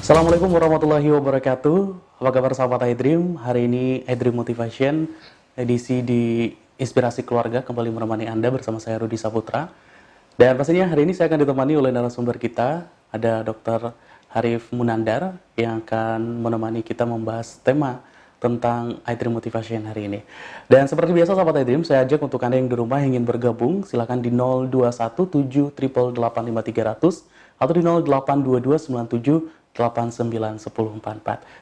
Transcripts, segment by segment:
Assalamualaikum warahmatullahi wabarakatuh. Apa kabar sahabat iDream? Hari ini iDream Motivation edisi di Inspirasi Keluarga kembali menemani Anda bersama saya Rudi Saputra. Dan pastinya hari ini saya akan ditemani oleh narasumber kita, ada Dr. Harif Munandar yang akan menemani kita membahas tema tentang iDream Motivation hari ini. Dan seperti biasa sahabat iDream, saya ajak untuk Anda yang di rumah ingin bergabung, silakan di 0217885300 atau di 082297891044.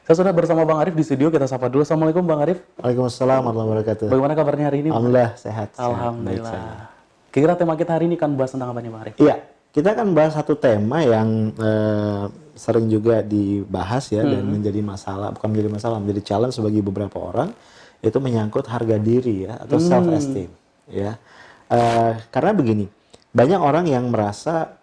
Saya sudah bersama Bang Arif di studio, kita sapa dulu. Assalamualaikum Bang Arif. Waalaikumsalam warahmatullahi wabarakatuh. Bagaimana kabarnya hari ini? Alhamdulillah sehat. Alhamdulillah. Kira-kira tema kita hari ini kan bahas tentang apa nih Bang Arif? Iya, kita akan bahas satu tema yang sering juga dibahas ya dan menjadi masalah, bukan menjadi masalah, menjadi challenge bagi beberapa orang, itu menyangkut harga diri ya atau self esteem ya. Karena begini, banyak orang yang merasa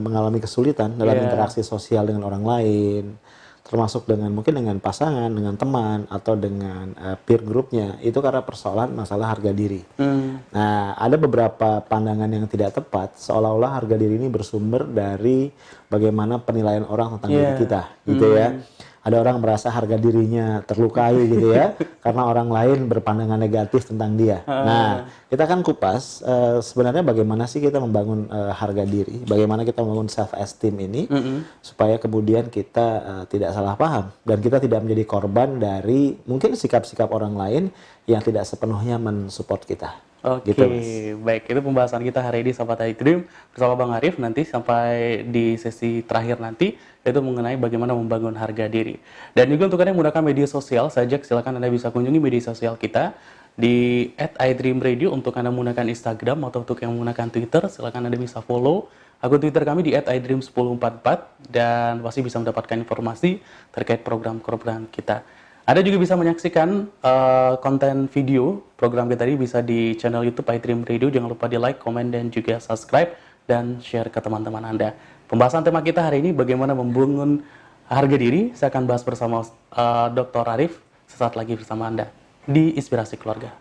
mengalami kesulitan dalam interaksi sosial dengan orang lain, termasuk dengan mungkin dengan pasangan, dengan teman atau dengan peer groupnya, itu karena persoalan masalah harga diri. Nah, ada beberapa pandangan yang tidak tepat, seolah-olah harga diri ini bersumber dari bagaimana penilaian orang tentang diri kita, gitu ya. Ada orang merasa harga dirinya terlukai gitu ya, karena orang lain berpandangan negatif tentang dia. Nah, kita akan kupas sebenarnya bagaimana sih kita membangun harga diri, bagaimana kita membangun self esteem ini, supaya kemudian kita tidak salah paham dan kita tidak menjadi korban dari mungkin sikap-sikap orang lain yang tidak sepenuhnya mensupport kita. Oke, Gitu, baik. Itu pembahasan kita hari ini sahabat iDream bersama Bang Arif nanti sampai di sesi terakhir nanti, yaitu mengenai bagaimana membangun harga diri. Dan juga untuk Anda yang menggunakan media sosial, saya ajak silakan Anda bisa kunjungi media sosial kita di @iDreamRadio untuk Anda menggunakan Instagram atau untuk yang menggunakan Twitter, silakan Anda bisa follow akun Twitter kami di @iDream1044 dan pasti bisa mendapatkan informasi terkait program-program kita. Anda juga bisa menyaksikan konten video program kita ini bisa di channel YouTube iDream Radio. Jangan lupa di like, komen, dan juga subscribe dan share ke teman-teman Anda. Pembahasan tema kita hari ini bagaimana membangun harga diri. Saya akan bahas bersama Dr. Arif sesaat lagi bersama Anda di Inspirasi Keluarga.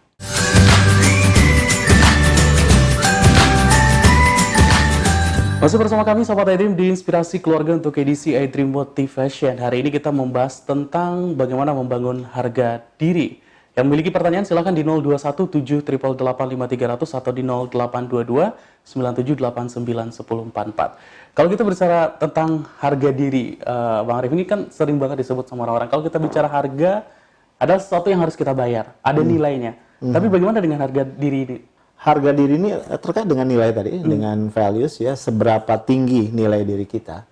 Masih bersama kami sahabat iDream di Inspirasi Keluarga untuk edisi iDream Motivation. Hari ini kita membahas tentang bagaimana membangun harga diri. Yang memiliki pertanyaan silakan di 0217888300 atau di 082297891044. Kalau kita bicara tentang harga diri, Bang Arif, ini kan sering banget disebut sama orang-orang. Kalau kita bicara harga, ada sesuatu yang harus kita bayar, ada nilainya. Tapi bagaimana dengan harga diri ini? harga diri ini terkait dengan nilai tadi, dengan values ya, seberapa tinggi nilai diri kita,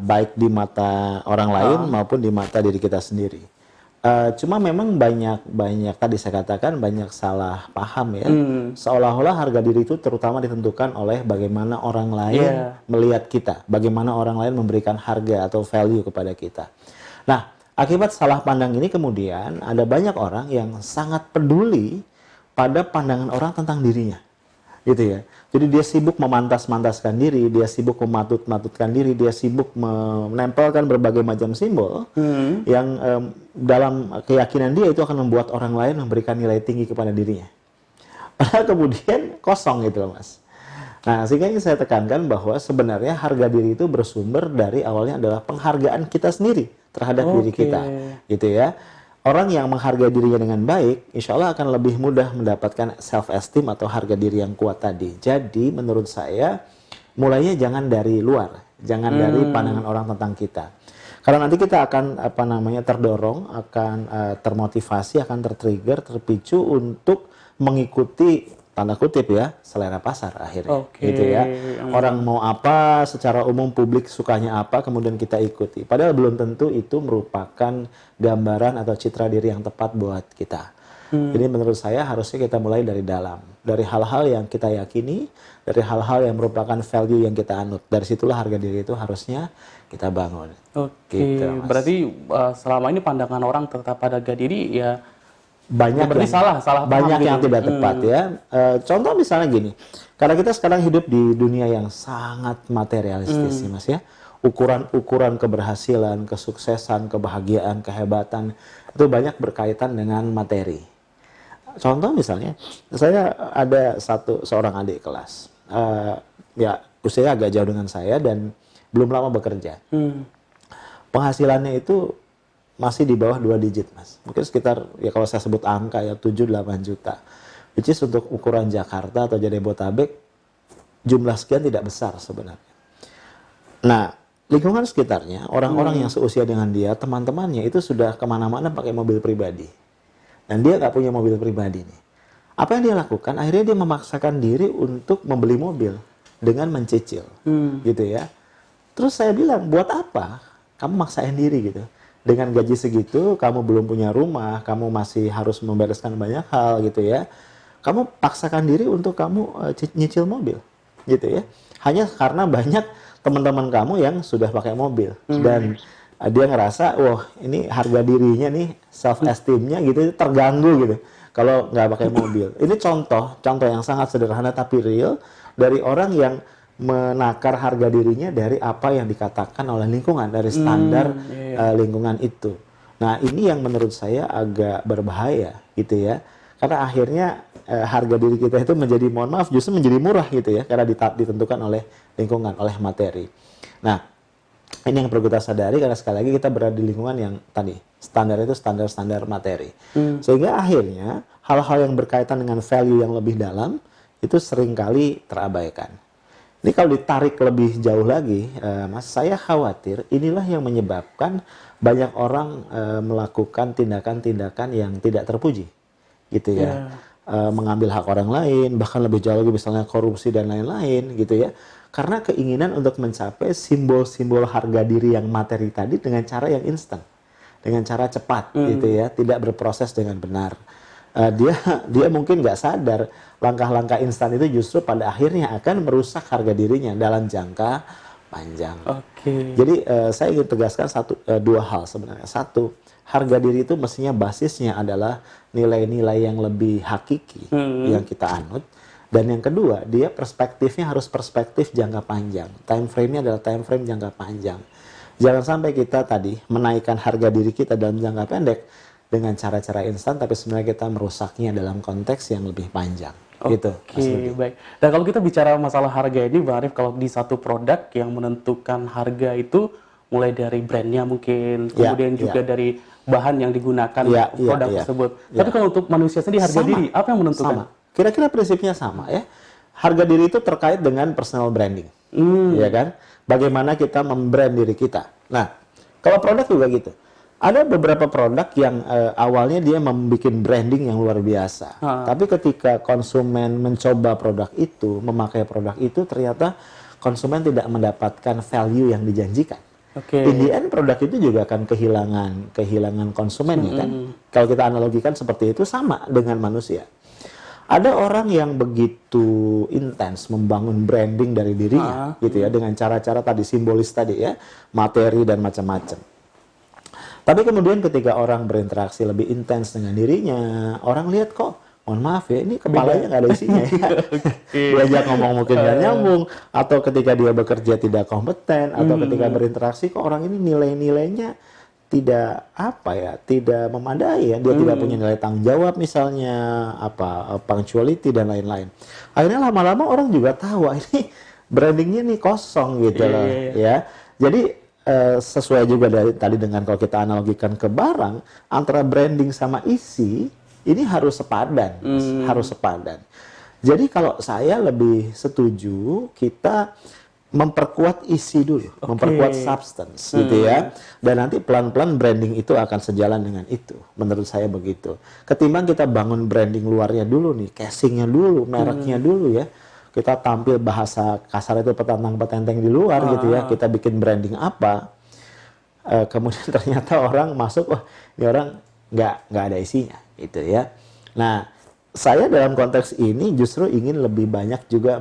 baik di mata orang lain maupun di mata diri kita sendiri. Cuma memang banyak tadi saya katakan banyak salah paham ya, seolah-olah harga diri itu terutama ditentukan oleh bagaimana orang lain melihat kita, bagaimana orang lain memberikan harga atau value kepada kita. Nah, akibat salah pandang ini kemudian ada banyak orang yang sangat peduli pada pandangan orang tentang dirinya, gitu ya. Jadi dia sibuk memantas-mantaskan diri, dia sibuk mematut-matutkan diri, dia sibuk menempelkan berbagai macam simbol yang dalam keyakinan dia itu akan membuat orang lain memberikan nilai tinggi kepada dirinya. Padahal kemudian kosong gitu loh Mas. Nah, sehingga ini saya tekankan bahwa sebenarnya harga diri itu bersumber dari awalnya adalah penghargaan kita sendiri terhadap diri kita, gitu ya. Orang yang menghargai dirinya dengan baik, insya Allah akan lebih mudah mendapatkan self-esteem atau harga diri yang kuat tadi. Jadi menurut saya, mulainya jangan dari luar, jangan dari pandangan orang tentang kita. Karena nanti kita akan terdorong, akan termotivasi, akan tertrigger, terpicu untuk mengikuti tanda kutip ya selera pasar akhirnya, gitu ya. Orang mau apa, secara umum publik sukanya apa, kemudian kita ikuti. Padahal belum tentu itu merupakan gambaran atau citra diri yang tepat buat kita. Jadi menurut saya harusnya kita mulai dari dalam, dari hal-hal yang kita yakini, dari hal-hal yang merupakan value yang kita anut. Dari situlah harga diri itu harusnya kita bangun. Gitu, berarti selama ini pandangan orang terhadap harga diri ya banyak yang salah banyak gitu. yang tidak tepat ya. Contoh misalnya gini, karena kita sekarang hidup di dunia yang sangat materialistis Mas ya. Ukuran Keberhasilan, kesuksesan, kebahagiaan, kehebatan itu banyak berkaitan dengan materi. Contoh misalnya, saya ada seorang adik kelas, ya usianya agak jauh dengan saya dan belum lama bekerja. penghasilannya itu masih di bawah 2 digit, Mas. Mungkin sekitar, ya kalau saya sebut angka ya 7-8 juta. Which is untuk ukuran Jakarta atau Jabodetabek, jumlah sekian tidak besar sebenarnya. Nah, lingkungan sekitarnya, orang-orang yang seusia dengan dia, teman-temannya itu sudah kemana-mana pakai mobil pribadi. Dan dia nggak punya mobil pribadi nih. Apa yang dia lakukan? Akhirnya dia memaksakan diri untuk membeli mobil dengan mencicil, gitu ya. Terus saya bilang, buat apa kamu maksain diri gitu? Dengan gaji segitu, kamu belum punya rumah, kamu masih harus membereskan banyak hal gitu ya. Kamu paksakan diri untuk kamu nyicil mobil, gitu ya. Hanya karena banyak teman-teman kamu yang sudah pakai mobil dan dia ngerasa, wah ini harga dirinya nih, self esteemnya gitu terganggu gitu kalau nggak pakai mobil. Ini contoh yang sangat sederhana tapi real dari orang yang menakar harga dirinya dari apa yang dikatakan oleh lingkungan, dari standar lingkungan itu. Nah ini yang menurut saya agak berbahaya gitu ya, karena akhirnya harga diri kita itu menjadi, mohon maaf, justru menjadi murah gitu ya, karena ditentukan oleh lingkungan, oleh materi. Nah, ini yang perlu kita sadari, karena sekali lagi kita berada di lingkungan yang tadi, standar itu standar-standar materi. Sehingga akhirnya hal-hal yang berkaitan dengan value yang lebih dalam, itu seringkali terabaikan. Ini kalau ditarik lebih jauh lagi, Mas, saya khawatir inilah yang menyebabkan banyak orang melakukan tindakan-tindakan yang tidak terpuji. Gitu ya. Mengambil hak orang lain, bahkan lebih jauh lagi misalnya korupsi dan lain-lain gitu ya, karena keinginan untuk mencapai simbol-simbol harga diri yang materi tadi dengan cara yang instan, dengan cara cepat gitu ya, tidak berproses dengan benar. Dia mungkin nggak sadar langkah-langkah instan itu justru pada akhirnya akan merusak harga dirinya dalam jangka panjang. Jadi saya ingin tegaskan dua hal sebenarnya. Satu, harga diri itu mestinya basisnya adalah nilai-nilai yang lebih hakiki yang kita anut. Dan yang kedua, dia perspektifnya harus perspektif jangka panjang. Time frame-nya adalah time frame jangka panjang. Jangan sampai kita tadi menaikkan harga diri kita dalam jangka pendek dengan cara-cara instan, tapi sebenarnya kita merusaknya dalam konteks yang lebih panjang. Gitu, baik. Dan kalau kita bicara masalah harga ini, Bang Arief, kalau di satu produk yang menentukan harga itu mulai dari brandnya mungkin, kemudian juga dari bahan yang digunakan produk tersebut. Tapi kalau untuk manusia sendiri, harga diri, apa yang menentukan? Kira-kira prinsipnya sama ya. Harga diri itu terkait dengan personal branding, ya kan? Bagaimana kita membrand diri kita. Nah, kalau produk juga gitu. Ada beberapa produk yang awalnya dia membuat branding yang luar biasa. Tapi ketika konsumen mencoba produk itu, memakai produk itu, ternyata konsumen tidak mendapatkan value yang dijanjikan. In the end, produk itu juga akan kehilangan konsumen ya kan. Kalau kita analogikan seperti itu, sama dengan manusia. Ada orang yang begitu intens membangun branding dari dirinya gitu ya, dengan cara-cara tadi simbolis tadi ya, materi dan macam-macam. Tapi kemudian ketika orang berinteraksi lebih intens dengan dirinya, orang lihat kok, mohon maaf ya, ini kepalanya nggak ada isinya ya. Diajak ngomong mungkin nggak nyambung, atau ketika dia bekerja tidak kompeten, atau ketika berinteraksi kok orang ini nilai-nilainya tidak tidak memadai ya, dia tidak punya nilai tanggung jawab misalnya, punctuality dan lain-lain. Akhirnya lama-lama orang juga tahu ini brandingnya nih kosong gitu loh ya. Jadi sesuai juga dari tadi dengan kalau kita analogikan ke barang, antara branding sama isi ini harus sepadan, harus sepadan. Jadi kalau saya lebih setuju kita memperkuat isi dulu, memperkuat substance gitu ya. Dan nanti pelan-pelan branding itu akan sejalan dengan itu. Menurut saya begitu. Ketimbang kita bangun branding luarnya dulu nih, casingnya dulu, mereknya dulu ya. Kita tampil bahasa kasar itu petantang-petenteng di luar gitu ya. Kita bikin branding apa. Kemudian ternyata orang masuk, wah ini orang nggak ada isinya gitu ya. Nah, saya dalam konteks ini justru ingin lebih banyak juga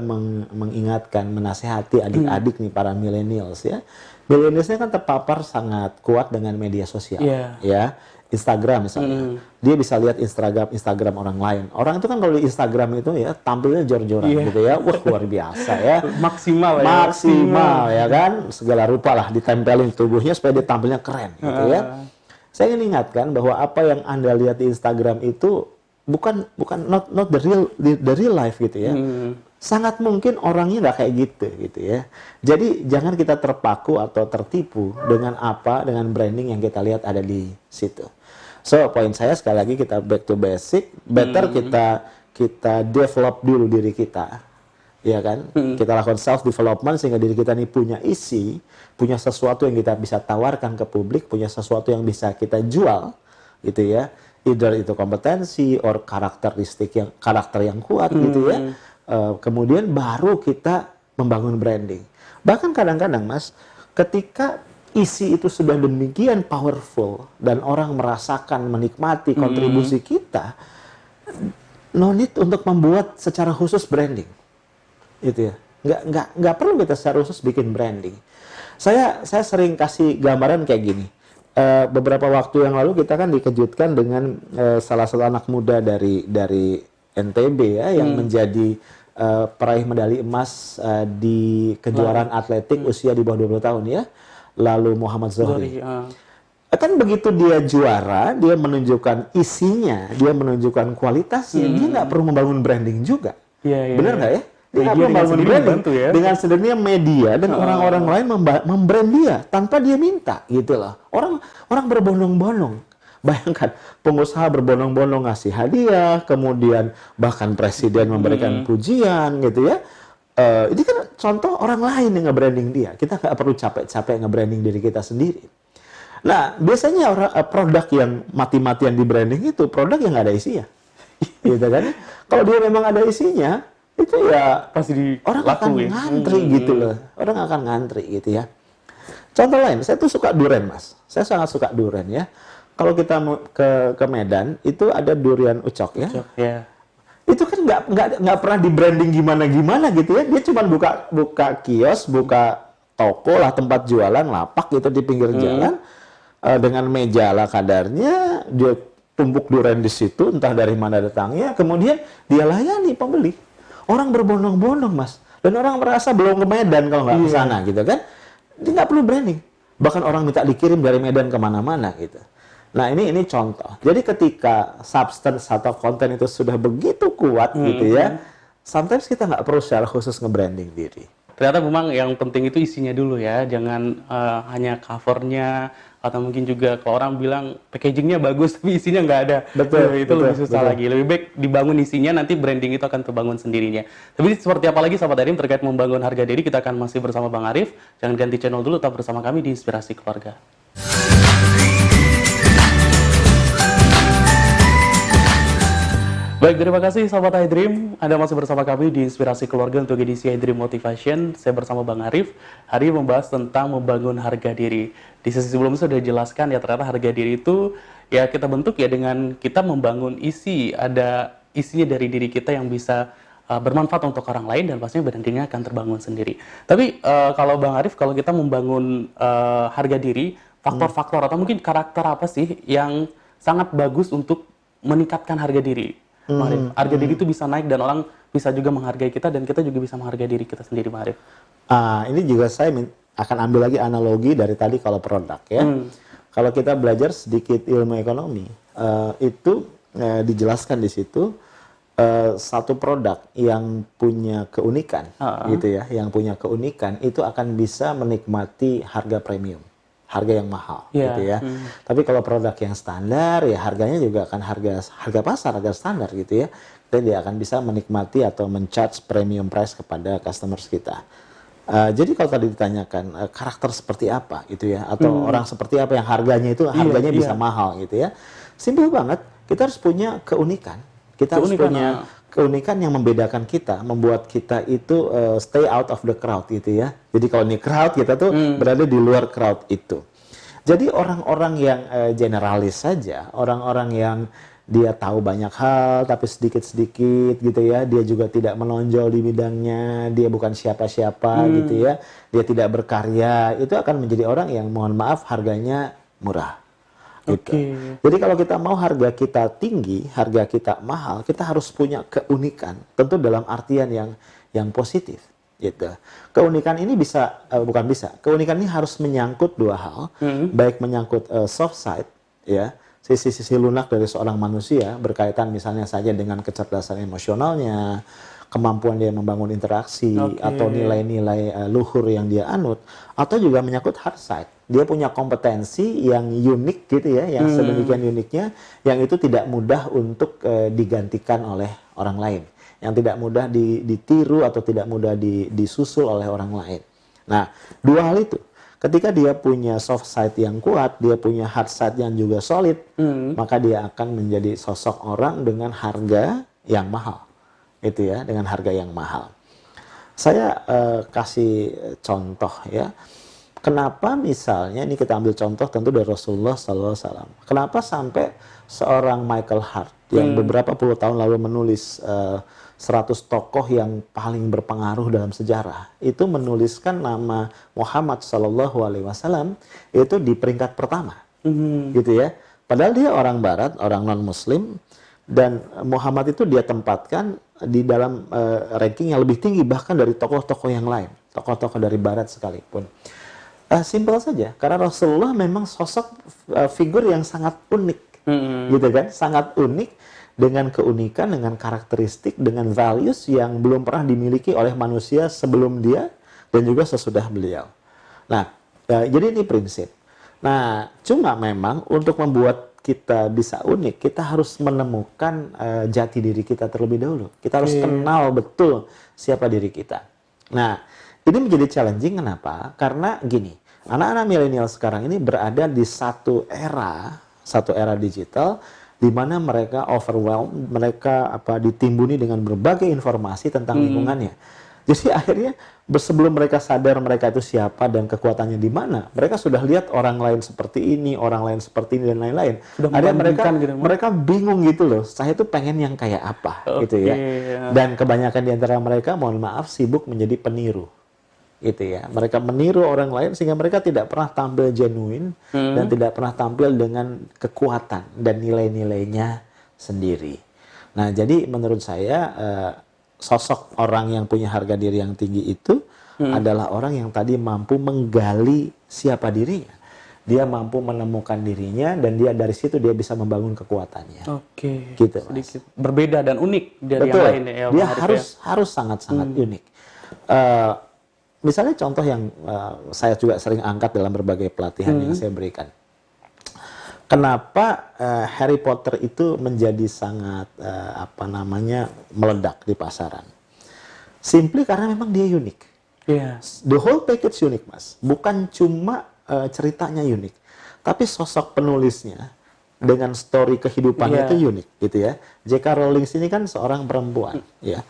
mengingatkan, menasehati adik-adik nih para millennials ya. Millennialsnya kan terpapar sangat kuat dengan media sosial ya. Instagram misalnya. Dia bisa lihat Instagram orang lain. Orang itu kan kalau di Instagram itu ya tampilnya jor-joran gitu ya. Wah, luar biasa ya. Maksimal ya kan. Segala rupa lah ditempelin tubuhnya supaya dia tampilnya keren gitu ya. Saya ingin ingatkan bahwa apa yang Anda lihat di Instagram itu not the real life gitu ya. Sangat mungkin orangnya nggak kayak gitu ya. Jadi jangan kita terpaku atau tertipu dengan dengan branding yang kita lihat ada di situ. So poin saya sekali lagi, kita back to basic, better kita develop dulu diri kita, ya kan? Kita lakukan self development sehingga diri kita ini punya isi, punya sesuatu yang kita bisa tawarkan ke publik, punya sesuatu yang bisa kita jual, gitu ya. Either itu kompetensi or karakter yang kuat, gitu ya. Kemudian baru kita membangun branding. Bahkan kadang-kadang Mas, ketika isi itu sudah demikian powerful dan orang merasakan, menikmati kontribusi kita, no need untuk membuat secara khusus branding, gitu ya. Nggak perlu kita secara khusus bikin branding. Saya sering kasih gambaran kayak gini. Beberapa waktu yang lalu kita kan dikejutkan dengan salah satu anak muda dari NTB ya, yang menjadi peraih medali emas di kejuaraan atletik usia di bawah 20 tahun ya, lalu Muhammad Zohri. Kan begitu dia juara, dia menunjukkan isinya, dia menunjukkan kualitasnya, dia nggak perlu membangun branding juga. Benar nggak ya? Dia nggak perlu membangun branding. Dengan sendirinya media dan orang-orang lain membrand dia tanpa dia minta, gitu loh. Orang berbondong-bondong. Bayangkan, pengusaha berbondong-bondong ngasih hadiah, kemudian bahkan presiden memberikan pujian, gitu ya. Ini kan contoh orang lain yang nge-branding dia. Kita nggak perlu capek-capek nge-branding diri kita sendiri. Nah, biasanya produk yang mati-matian di branding itu produk yang nggak ada isinya, gitu kan? Kalau dia memang ada isinya, itu ya pasti orang akan ngantri, gitu loh. Orang akan ngantri, gitu ya. Contoh lain, saya tuh suka durian, Mas. Saya sangat suka durian ya. Kalau kita ke Medan, itu ada durian ucok ya. Itu kan nggak pernah di branding gimana gitu ya. Dia cuma buka kios, buka toko lah, tempat jualan, lapak gitu di pinggir jalan, dengan meja ala kadarnya. Dia tumbuk durian di situ, entah dari mana datangnya. Kemudian dia layani pembeli. Orang berbondong-bondong, Mas. Dan orang merasa belum ke Medan kalau nggak ke sana gitu kan. Dia nggak perlu branding. Bahkan orang minta dikirim dari Medan kemana-mana gitu. Nah ini contoh. Jadi ketika substance atau konten itu sudah begitu kuat gitu ya, sometimes kita nggak perlu secara khusus nge-branding diri. Ternyata memang yang penting itu isinya dulu ya, jangan hanya covernya, atau mungkin juga kalau orang bilang packagingnya bagus tapi isinya nggak ada. Itu lebih susah lagi. Lebih baik dibangun isinya, nanti branding itu akan terbangun sendirinya. Tapi seperti apa lagi Sahabat Adrim terkait membangun harga diri, kita akan masih bersama Bang Arif. Jangan ganti channel dulu, tetap bersama kami di Inspirasi Keluarga. Baik, terima kasih Sahabat iDream. Anda masih bersama kami di Inspirasi Keluarga untuk edisi iDream Motivation. Saya bersama Bang Arif. Hari ini membahas tentang membangun harga diri. Di sesi sebelumnya sudah dijelaskan ya, ternyata harga diri itu ya kita bentuk ya dengan kita membangun isi. Ada isinya dari diri kita yang bisa bermanfaat untuk orang lain, dan pastinya brandingnya akan terbangun sendiri. Tapi kalau Bang Arif, kalau kita membangun harga diri, faktor-faktor atau mungkin karakter apa sih yang sangat bagus untuk meningkatkan harga diri? Harga diri itu bisa naik dan orang bisa juga menghargai kita, dan kita juga bisa menghargai diri kita sendiri, Bang Arif. Ini juga saya akan ambil lagi analogi dari tadi kalau produk ya. Kalau kita belajar sedikit ilmu ekonomi, itu dijelaskan di situ satu produk yang punya keunikan, gitu ya, yang punya keunikan itu akan bisa menikmati harga premium. Harga yang mahal, gitu ya. Tapi kalau produk yang standar, ya harganya juga akan harga pasar, harga standar, gitu ya. Dan dia akan bisa menikmati atau men-charge premium price kepada customers kita. Jadi kalau tadi ditanyakan karakter seperti apa, gitu ya, atau orang seperti apa yang harganya bisa mahal, gitu ya. Simpel banget, kita harus punya keunikan. Kita harus punya keunikan yang membedakan kita, membuat kita itu stay out of the crowd, gitu ya. Jadi kalau ini crowd, kita tuh berada di luar crowd itu. Jadi orang-orang yang generalis saja, orang-orang yang dia tahu banyak hal tapi sedikit-sedikit gitu ya, dia juga tidak menonjol di bidangnya, dia bukan siapa-siapa gitu ya, dia tidak berkarya, itu akan menjadi orang yang mohon maaf harganya murah. Gitu. Jadi kalau kita mau harga kita tinggi, harga kita mahal, kita harus punya keunikan, tentu dalam artian yang positif. Gitu. Keunikan ini keunikan ini harus menyangkut dua hal, baik menyangkut soft side, ya, sisi-sisi lunak dari seorang manusia berkaitan misalnya saja dengan kecerdasan emosionalnya, kemampuan dia membangun interaksi, atau nilai-nilai luhur yang dia anut, atau juga menyangkut hard side. Dia punya kompetensi yang unik gitu ya, yang sedemikian uniknya, yang itu tidak mudah untuk digantikan oleh orang lain, yang tidak mudah ditiru atau tidak mudah disusul oleh orang lain. Nah, dua hal itu. Ketika dia punya soft side yang kuat, dia punya hard side yang juga solid, maka dia akan menjadi sosok orang dengan harga yang mahal. Itu ya, dengan harga yang mahal. Saya kasih contoh ya. Kenapa misalnya, ini kita ambil contoh tentu dari Rasulullah SAW. Kenapa sampai seorang Michael Hart yang beberapa puluh tahun lalu menulis 100 tokoh yang paling berpengaruh dalam sejarah, itu menuliskan nama Muhammad SAW itu di peringkat pertama, gitu ya. Padahal dia orang Barat, orang non-Muslim, dan Muhammad itu dia tempatkan di dalam ranking yang lebih tinggi bahkan dari tokoh-tokoh yang lain, tokoh-tokoh dari Barat sekalipun. Simpel saja, karena Rasulullah memang sosok figur yang sangat unik, gitu kan, sangat unik. Dengan keunikan, dengan karakteristik, dengan values yang belum pernah dimiliki oleh manusia sebelum dia dan juga sesudah beliau. Nah, jadi ini prinsip. Nah, cuma memang untuk membuat kita bisa unik, kita harus menemukan jati diri kita terlebih dahulu. Kita harus kenal betul siapa diri kita. Nah, ini menjadi challenging kenapa? Karena gini, anak-anak milenial sekarang ini berada di satu era digital, di mana mereka overwhelmed, mereka ditimbuni dengan berbagai informasi tentang lingkungannya. Jadi akhirnya sebelum mereka sadar mereka itu siapa dan kekuatannya di mana, mereka sudah lihat orang lain seperti ini, orang lain seperti ini dan lain-lain. Akhirnya mereka bingung gitu loh. Saya tuh pengen yang kayak apa, gitu ya. Dan kebanyakan di antara mereka, mohon maaf, sibuk menjadi peniru. Itu ya, mereka meniru orang lain sehingga mereka tidak pernah tampil genuine dan tidak pernah tampil dengan kekuatan dan nilai-nilainya sendiri. Nah, jadi menurut saya sosok orang yang punya harga diri yang tinggi itu adalah orang yang tadi mampu menggali siapa dirinya. Dia mampu menemukan dirinya dan dia dari situ dia bisa membangun kekuatannya. Oke. Gitu, sedikit berbeda dan unik dari betul, yang lain ya. Dia harus sangat-sangat unik. Misalnya contoh yang saya juga sering angkat dalam berbagai pelatihan yang saya berikan. Kenapa Harry Potter itu menjadi sangat meledak di pasaran? Simply karena memang dia unik. The whole package unik, Mas. Bukan cuma ceritanya unik, tapi sosok penulisnya dengan story kehidupannya itu unik, gitu ya. J.K. Rowling ini kan seorang perempuan, ya.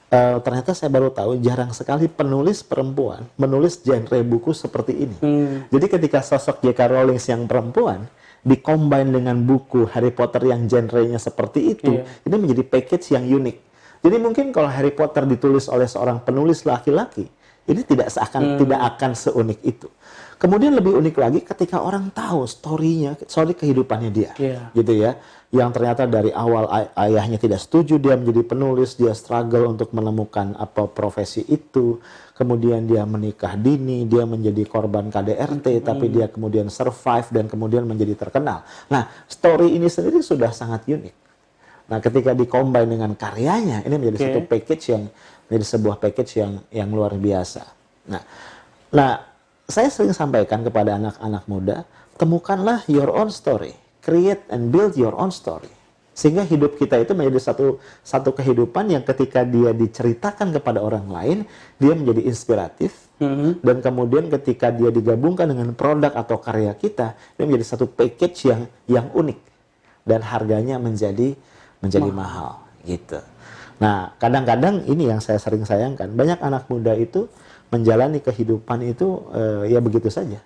Ternyata saya baru tahu jarang sekali penulis perempuan menulis genre buku seperti ini. Jadi ketika sosok J.K. Rowling yang perempuan dikombin dengan buku Harry Potter yang genrenya seperti itu, ini menjadi package yang unik. Jadi mungkin kalau Harry Potter ditulis oleh seorang penulis laki-laki, ini tidak akan seunik itu. Kemudian lebih unik lagi ketika orang tahu story kehidupannya dia, gitu ya. Yang ternyata dari awal ayahnya tidak setuju dia menjadi penulis, dia struggle untuk menemukan apa profesi itu, kemudian dia menikah dini, dia menjadi korban KDRT, tapi dia kemudian survive dan kemudian menjadi terkenal. Nah, story ini sendiri sudah sangat unik. Nah, ketika dikombin dengan karyanya, ini menjadi satu package menjadi sebuah package yang luar biasa. Nah, saya sering sampaikan kepada anak-anak muda, temukanlah your own story. Create and build your own story. Sehingga hidup kita itu menjadi satu kehidupan yang ketika dia diceritakan kepada orang lain, dia menjadi inspiratif. Dan kemudian ketika dia digabungkan dengan produk atau karya kita, dia menjadi satu package yang unik. Dan harganya menjadi mahal. Gitu. Nah, kadang-kadang ini yang saya sering sayangkan. Banyak anak muda itu menjalani kehidupan itu ya begitu saja.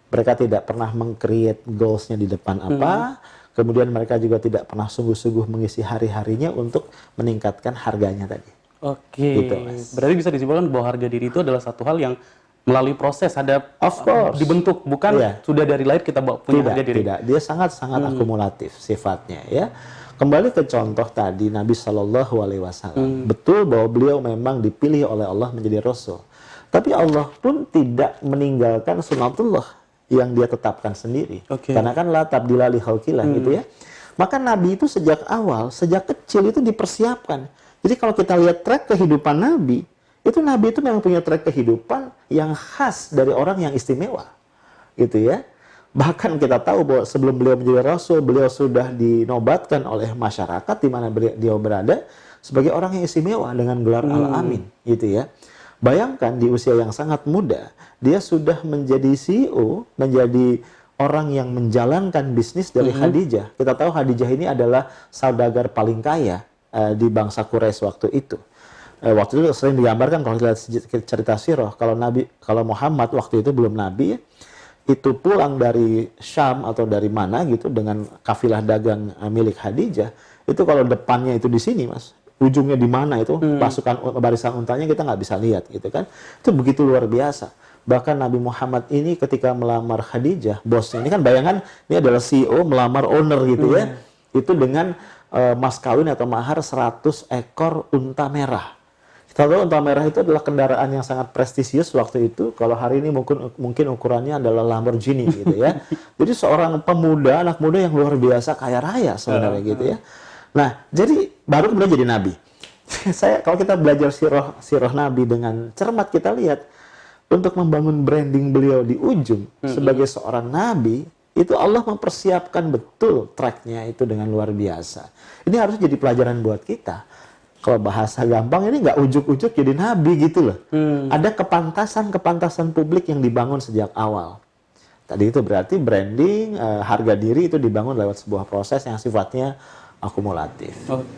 Mereka tidak pernah meng-create goals-nya di depan apa, kemudian mereka juga tidak pernah sungguh-sungguh mengisi hari-harinya untuk meningkatkan harganya tadi. Oke, gitu, berarti bisa disimpulkan bahwa harga diri itu adalah satu hal yang melalui proses dibentuk, bukan sudah dari lahir kita punya harga diri. Tidak, dia sangat-sangat akumulatif sifatnya ya. Kembali ke contoh tadi Nabi SAW, betul bahwa beliau memang dipilih oleh Allah menjadi Rasul. Tapi Allah pun tidak meninggalkan sunatullah. yang dia tetapkan sendiri. Oke. Karena kan la tabdila li khalqillah gitu ya. Maka Nabi itu sejak awal, sejak kecil itu dipersiapkan. Jadi kalau kita lihat track kehidupan Nabi itu memang punya track kehidupan yang khas dari orang yang istimewa. Gitu ya. Bahkan kita tahu bahwa sebelum beliau menjadi Rasul, beliau sudah dinobatkan oleh masyarakat di mana beliau berada sebagai orang yang istimewa dengan gelar Al-Amin, gitu ya. Bayangkan di usia yang sangat muda, dia sudah menjadi CEO, menjadi orang yang menjalankan bisnis dari Khadijah. Kita tahu Khadijah ini adalah saudagar paling kaya di bangsa Quraisy waktu itu. Waktu itu sering digambarkan kalau kita lihat cerita sirah, kalau Muhammad waktu itu belum nabi, itu pulang dari Syam atau dari mana gitu dengan kafilah dagang milik Khadijah, itu kalau depannya itu di sini Mas, ujungnya di mana itu pasukan barisan untanya kita nggak bisa lihat gitu kan, itu begitu luar biasa. Bahkan Nabi Muhammad ini ketika melamar Khadijah, bosnya ini kan bayangan ini adalah CEO melamar owner gitu ya, itu dengan mas kawin atau mahar 100 ekor unta merah. Kalau unta merah itu adalah kendaraan yang sangat prestisius waktu itu. Kalau hari ini mungkin ukurannya adalah Lamborghini gitu ya. Jadi seorang pemuda, anak muda yang luar biasa kaya raya sebenarnya gitu ya. Nah, jadi baru kemudian jadi nabi. Kalau kita belajar sirah Nabi dengan cermat, kita lihat untuk membangun branding beliau di ujung sebagai seorang nabi, itu Allah mempersiapkan betul tracknya itu dengan luar biasa. Ini harus jadi pelajaran buat kita. Kalau bahasa gampang ini nggak ujuk-ujuk jadi nabi gitu loh. Ada kepantasan publik yang dibangun sejak awal. Tadi itu berarti branding, harga diri itu dibangun lewat sebuah proses yang sifatnya akumulatif.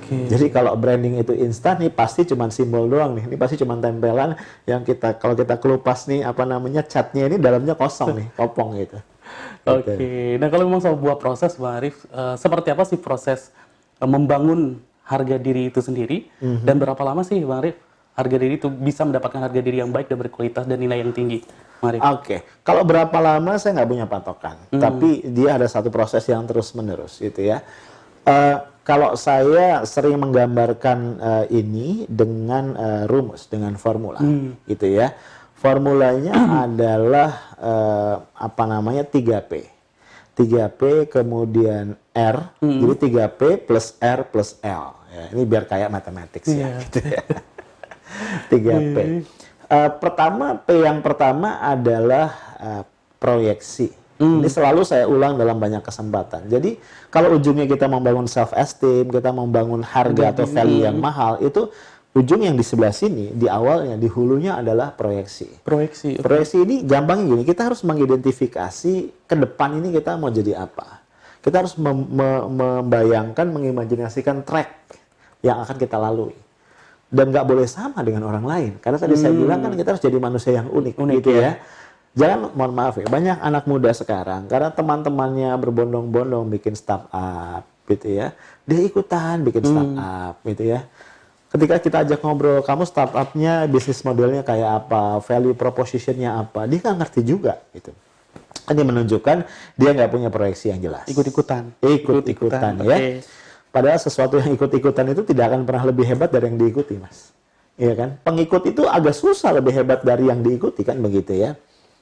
Jadi kalau branding itu instan nih pasti cuma simbol doang nih. Ini pasti cuma tempelan yang kalau kita kelupas nih catnya ini dalamnya kosong nih, kopong gitu. Nah kalau memang sebuah proses Bang Arif, seperti apa sih proses membangun harga diri itu sendiri, dan berapa lama sih Bang Arif harga diri itu bisa mendapatkan harga diri yang baik dan berkualitas dan nilai yang tinggi, Bang Arif? Kalau berapa lama saya nggak punya patokan, tapi dia ada satu proses yang terus menerus gitu ya. Kalau saya sering menggambarkan ini dengan rumus, dengan formula gitu ya. Formulanya adalah 3P. 3P kemudian R, jadi 3P plus R plus L. Ya, ini biar kayak matematik ya. Gitu ya. 3P. P yang pertama adalah proyeksi. Ini selalu saya ulang dalam banyak kesempatan. Jadi kalau ujungnya kita membangun self esteem, kita membangun harga atau value yang mahal, itu ujung yang di sebelah sini, di awalnya, di hulunya adalah proyeksi. Proyeksi ini gampangnya gini, kita harus mengidentifikasi ke depan ini kita mau jadi apa. Kita harus membayangkan, mengimajinasikan track yang akan kita lalui. Dan nggak boleh sama dengan orang lain. Karena tadi saya bilang kan kita harus jadi manusia yang unik gitu ya. Jangan, mohon maaf ya, banyak anak muda sekarang, karena teman-temannya berbondong-bondong bikin startup gitu ya. Dia ikutan bikin startup gitu ya. Ketika kita ajak ngobrol, kamu startupnya bisnis modelnya kayak apa, value propositionnya apa, dia nggak ngerti juga gitu. Ini menunjukkan dia nggak punya proyeksi yang jelas. Ikut-ikutan Ya. Padahal sesuatu yang ikut-ikutan itu tidak akan pernah lebih hebat dari yang diikuti, Mas. Iya kan? Pengikut itu agak susah lebih hebat dari yang diikuti kan begitu ya.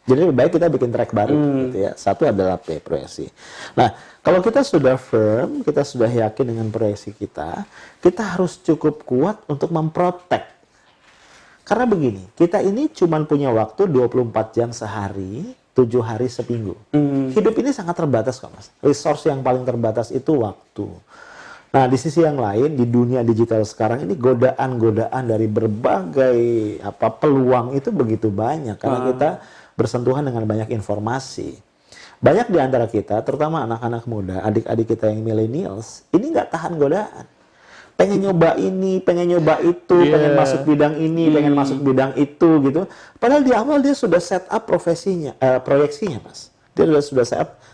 Jadi lebih baik kita bikin track baru gitu ya. Satu adalah proyeksi. Nah, kalau kita sudah firm, kita sudah yakin dengan proyeksi kita harus cukup kuat untuk memprotek. Karena begini, kita ini cuma punya waktu 24 jam sehari, 7 hari seminggu. Hidup ini sangat terbatas kok, Mas. Resource yang paling terbatas itu waktu. Nah, di sisi yang lain, di dunia digital sekarang ini godaan-godaan dari berbagai peluang itu begitu banyak. Karena kita bersentuhan dengan banyak informasi. Banyak di antara kita, terutama anak-anak muda, adik-adik kita yang millennials, ini nggak tahan godaan. Pengen nyoba ini, pengen nyoba itu, pengen masuk bidang ini, pengen masuk bidang itu gitu. Padahal di awal dia sudah set up proyeksinya, Mas. Dia sudah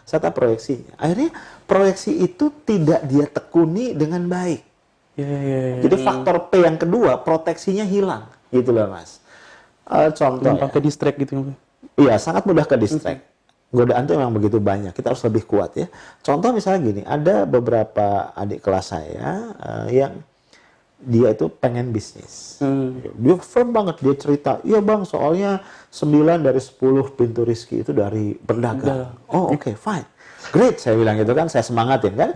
set up proyeksinya. Akhirnya proyeksi itu tidak dia tekuni dengan baik. Jadi faktor P yang kedua, proteksinya hilang, gitu loh, Mas. Contoh gampang ke distract gitu. Iya, sangat mudah ke distract. Godaan itu memang begitu banyak. Kita harus lebih kuat ya. Contoh misalnya gini, ada beberapa adik kelas saya yang dia itu pengen bisnis. Dia firm banget, dia cerita, iya bang soalnya 9 dari 10 pintu rezeki itu dari berdagang. Oh oke, fine. Great, saya bilang gitu kan, saya semangatin kan.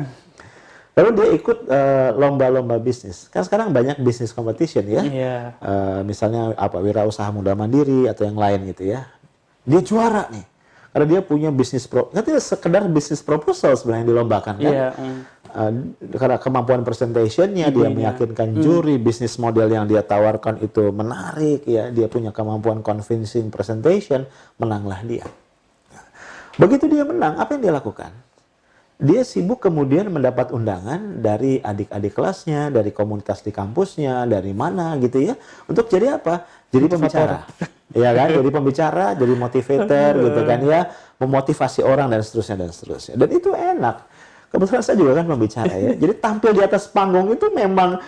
Lalu dia ikut lomba-lomba bisnis. Kan sekarang banyak bisnis competition ya. Misalnya apa wirausaha muda mandiri atau yang lain gitu ya. Dia juara nih. Karena dia punya bisnis katanya sekedar bisnis proposal sebenarnya yang dilombakan kan. Karena kemampuan presentationnya, dia meyakinkan juri, bisnis model yang dia tawarkan itu menarik ya, dia punya kemampuan convincing presentation, menanglah dia. Begitu dia menang, apa yang dia lakukan? Dia sibuk kemudian mendapat undangan dari adik-adik kelasnya, dari komunitas di kampusnya, dari mana gitu ya, untuk jadi apa? Jadi pembicara. Ya kan, jadi pembicara, jadi motivator gitu kan ya, memotivasi orang dan seterusnya dan seterusnya. Dan itu enak. Kebetulan saya juga kan pembicara ya. Jadi tampil di atas panggung itu memang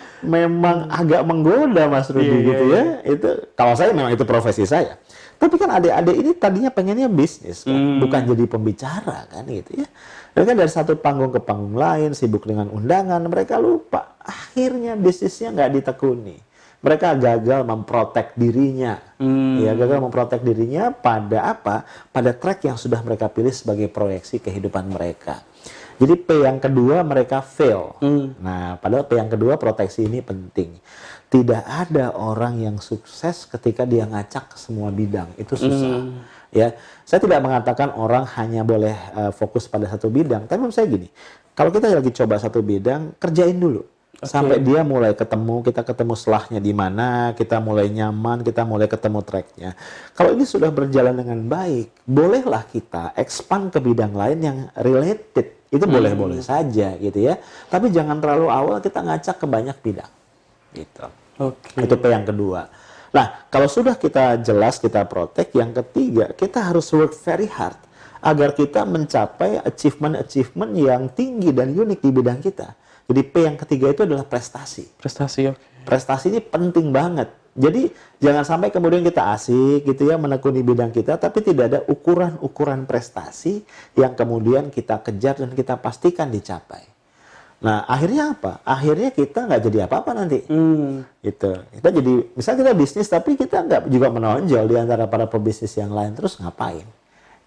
agak menggoda Mas Rudi gitu ya. Itu kalau saya memang itu profesi saya. Tapi kan adik-adik ini tadinya pengennya bisnis kan, bukan jadi pembicara kan gitu ya. Dan kan dari satu panggung ke panggung lain, sibuk dengan undangan, mereka lupa. Akhirnya bisnisnya nggak ditekuni. Mereka gagal memprotek dirinya. Ya, gagal memprotek dirinya pada apa? Pada track yang sudah mereka pilih sebagai proyeksi kehidupan mereka. Jadi P yang kedua mereka fail. Nah, padahal P yang kedua proteksi ini penting. Tidak ada orang yang sukses ketika dia ngacak ke semua bidang. Itu susah. Ya, saya tidak mengatakan orang hanya boleh fokus pada satu bidang. Tapi menurut saya gini, kalau kita lagi coba satu bidang, kerjain dulu. Sampai dia mulai ketemu, kita ketemu selahnya di mana, kita mulai nyaman, kita mulai ketemu tracknya. Kalau ini sudah berjalan dengan baik, bolehlah kita expand ke bidang lain yang related. Itu boleh-boleh saja gitu ya. Tapi jangan terlalu awal kita ngacak ke banyak bidang. Gitu. Itu P yang kedua. Nah, kalau sudah kita jelas, kita protect, yang ketiga, kita harus work very hard agar kita mencapai achievement-achievement yang tinggi dan unik di bidang kita. Jadi P yang ketiga itu adalah prestasi. Prestasi ini penting banget. Jadi jangan sampai kemudian kita asik gitu ya menekuni bidang kita, tapi tidak ada ukuran-ukuran prestasi yang kemudian kita kejar dan kita pastikan dicapai. Nah akhirnya apa? Akhirnya kita nggak jadi apa-apa nanti. Gitu. Kita jadi, misalnya kita bisnis tapi kita nggak juga menonjol di antara para pebisnis yang lain, terus ngapain?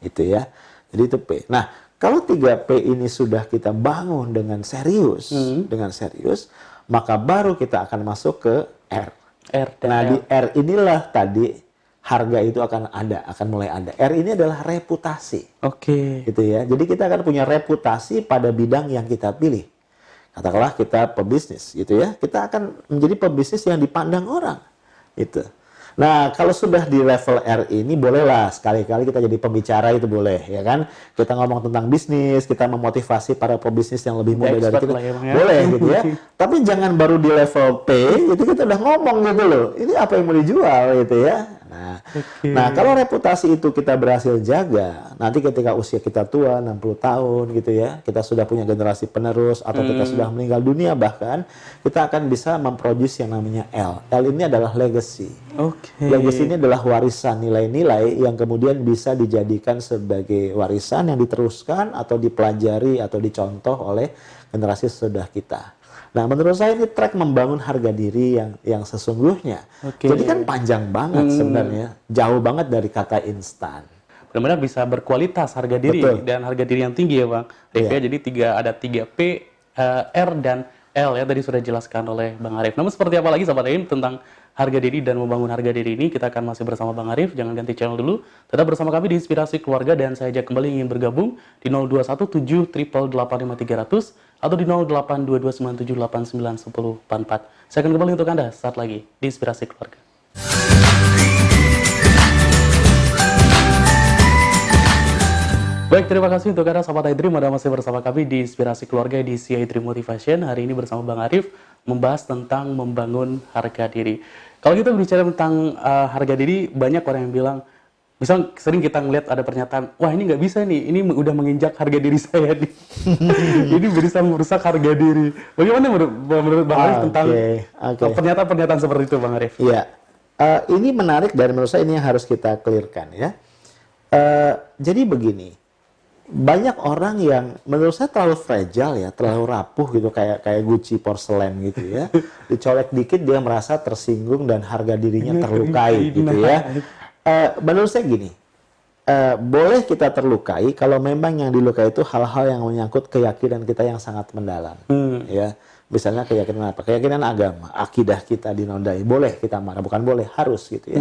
Itu ya. Jadi itu P. Nah kalau 3P ini sudah kita bangun dengan serius, maka baru kita akan masuk ke R. Di R inilah tadi harga itu akan mulai ada. R ini adalah reputasi. Gitu ya. Jadi kita akan punya reputasi pada bidang yang kita pilih. Katakanlah kita pebisnis, gitu ya. Kita akan menjadi pebisnis yang dipandang orang. Itu. Nah, kalau sudah di level R ini, bolehlah sekali-kali kita jadi pembicara, itu boleh, ya kan? Kita ngomong tentang bisnis, kita memotivasi para pebisnis yang lebih muda dari kita, boleh gitu ya. Tapi jangan baru di level P, itu kita udah ngomong gitu loh. Ini apa yang mau dijual gitu ya. Nah, kalau reputasi itu kita berhasil jaga, nanti ketika usia kita tua, 60 tahun gitu ya, kita sudah punya generasi penerus, atau kita sudah meninggal dunia bahkan, kita akan bisa memproduce yang namanya L. L ini adalah legacy. Legacy ini adalah warisan nilai-nilai yang kemudian bisa dijadikan sebagai warisan yang diteruskan atau dipelajari atau dicontoh oleh generasi sesudah kita. Nah, menurut saya ini track membangun harga diri yang sesungguhnya. Jadi kan panjang banget sebenarnya, jauh banget dari kata instan. Benar-benar bisa berkualitas harga diri. Dan harga diri yang tinggi ya Bang. Jadi ada 3P, R dan L ya tadi sudah dijelaskan oleh Bang Arief. Namun seperti apa lagi Sobat Aim tentang harga diri dan membangun harga diri ini, kita akan masih bersama Bang Arief. Jangan ganti channel dulu. Tetap bersama kami di Inspirasi Keluarga dan saya ajak kembali ingin bergabung di 0217888300 atau di 082297891044. Saya akan kembali untuk Anda saat lagi di Inspirasi Keluarga. Baik, terima kasih untuk Anda Sobat iDream, Anda masih bersama kami di Inspirasi Keluarga di iDream Motivation. Hari ini bersama Bang Arief membahas tentang membangun harga diri. Kalau kita berbicara tentang harga diri, banyak orang yang bilang, misal sering kita ngeliat ada pernyataan, wah ini nggak bisa nih, ini udah menginjak harga diri saya nih. Ini bisa merusak harga diri. Bagaimana menurut Bang Arief tentang pernyataan-pernyataan seperti itu Bang Arief? Iya, ini menarik dan menurut saya ini yang harus kita clearkan ya. Jadi begini, banyak orang yang menurut saya terlalu fragile ya, terlalu rapuh gitu, kayak Gucci porselen gitu ya. Dicolek dikit dia merasa tersinggung dan harga dirinya terlukai gitu ya. Menurut saya gini, boleh kita terlukai kalau memang yang dilukai itu hal-hal yang menyangkut keyakinan kita yang sangat mendalam, ya. Misalnya keyakinan apa? Keyakinan agama, akidah kita dinodai. Boleh kita marah, bukan boleh, harus gitu ya.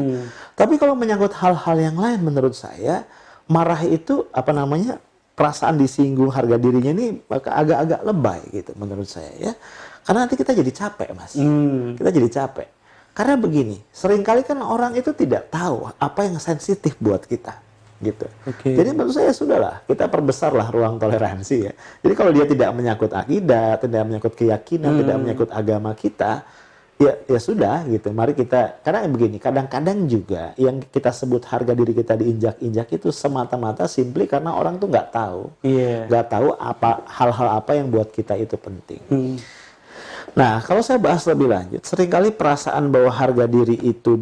Tapi kalau menyangkut hal-hal yang lain, menurut saya marah itu apa namanya, perasaan disinggung, harga dirinya ini agak-agak lebay gitu menurut saya ya. Karena nanti kita jadi capek, Mas. Kita jadi capek. Karena begini, seringkali kan orang itu tidak tahu apa yang sensitif buat kita gitu. Jadi menurut saya sudahlah, kita perbesarlah ruang toleransi ya. Jadi kalau dia tidak menyangkut akidah, tidak menyangkut keyakinan, tidak menyangkut agama kita, ya sudah gitu. Mari kita, karena begini, kadang-kadang juga yang kita sebut harga diri kita diinjak-injak itu semata-mata simply karena orang tuh nggak tahu, nggak tahu apa hal-hal apa yang buat kita itu penting. Nah, kalau saya bahas lebih lanjut, seringkali perasaan bahwa harga diri itu